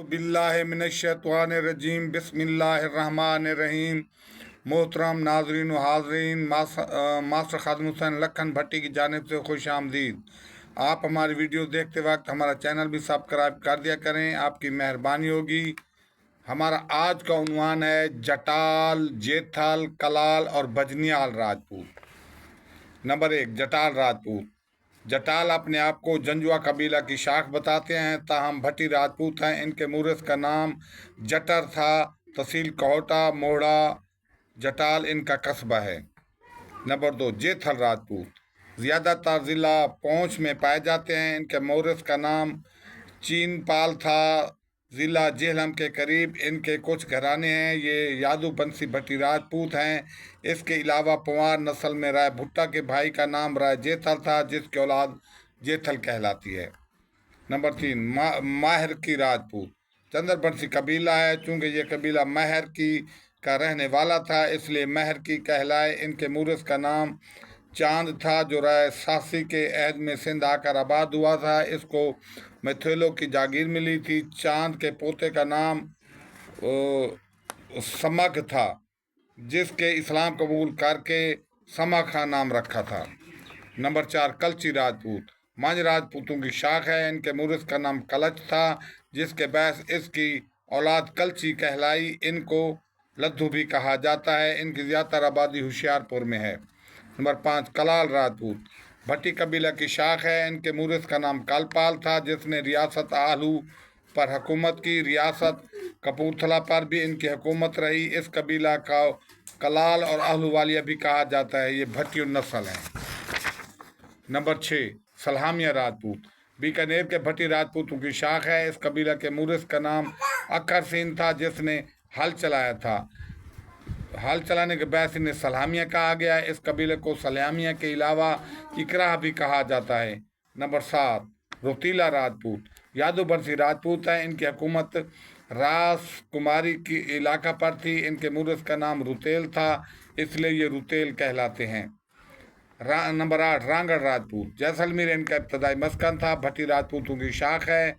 बिल्लाहि मिनश्शैतानिर्रजीम बिस्मिल्लाहिर्रहमानिर्रहीम। मोहतरम नाजरीन व हाज़रीन, मास्टर खादिम हुसैन लखन भट्टी की जानिब से खुश आमदीद। आप हमारी वीडियो देखते वक्त हमारा चैनल भी सब्सक्राइब कर दिया करें, आपकी मेहरबानी होगी। हमारा आज का उन्वान है जटाल, जेठल, कलाल और बजनियाल राजपूत। नंबर 1, जटाल राजपूत। जटाल अपने आप को जंजुआ कबीला की शाख बताते हैं, ताहम भट्टी राजपूत हैं। इनके मूरस का नाम जटर था। तहसील कोहटा, मोहड़ा, जटाल इनका कस्बा है। नंबर 2, जेठल राजपूत। ज़्यादातर ज़िला पौंछ में पाए जाते हैं। इनके मूरस का नाम चीनपाल था। ज़िला जेहलम के करीब इनके कुछ घराने हैं। ये यादू बंसी भट्टी राजपूत हैं। इसके अलावा पंवार नस्ल में राय भुट्टा के भाई का नाम राय जेठल था, जिसकी औलाद जेठल कहलाती है। नंबर 3, माहर की राजपूत। चंद्र बंसी कबीला है। चूँकि ये कबीला महर की का रहने वाला था, इसलिए महर की कहलाए। इनके मूरस का नाम चांद था, जो राय सासी के अहद में सिंध आकर आबाद हुआ था। इसको मैथेलो की जागीर मिली थी। चांद के पोते का नाम समग था, जिसके इस्लाम कबूल करके समग खां नाम रखा था। नंबर 4, कलची राजपूत। मंझ राजपूतों की शाख है। इनके मूरस का नाम कलच था, जिसके बहस इसकी औलाद कलची कहलाई। इनको लद्दू भी कहा जाता है। इनकी ज़्यादातर आबादी होशियारपुर में है। नंबर 5, कलाल राजपूत। भट्टी कबीला की शाख है। इनके मूरस का नाम कलपाल था, जिसने रियासत आलू पर हुकूमत की। रियासत कपूरथला पर भी इनकी हुकूमत रही। इस कबीला का कलाल और आहलूवालिया भी कहा जाता है। ये भट्टी नस्ल है। नंबर 6, सलहामिया राजपूत। बीकानेर के भट्टी राजपूतों की शाख है। इस कबीला के मूरस का नाम अक्खर सीन था, जिसने हल चलाया था। हल चलाने के बाद इन्हें सलामिया कहा गया। इस कबीले को सलामिया के अलावा इकराह भी कहा जाता है। नंबर 7, रोतीला राजपूत। यादव बंसी राजपूत हैं। इनकी हुकूमत रास कुमारी की इलाका पर थी। इनके मूरस का नाम रुतेल था, इसलिए ये रुतेल कहलाते हैं। नंबर 8, रांगड़ राजपूत। जैसलमेर इनका इब्तदाई मस्कन था। भट्टी राजपूतों की शाख है।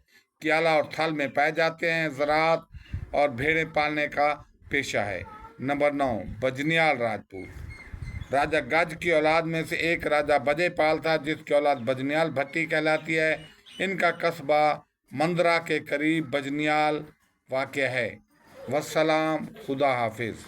कियाला और थल में पाए जाते हैं। ज़राअत और भेड़ें पालने का पेशा है। नंबर 9, बजनियाल राजपूत। राजा गज की औलाद में से एक राजा बजेपाल था, जिसकी औलाद बजनियाल भट्टी कहलाती है। इनका कस्बा मंदरा के करीब बजनियाल वाक़ है। वस्सलाम, खुदा हाफिज़।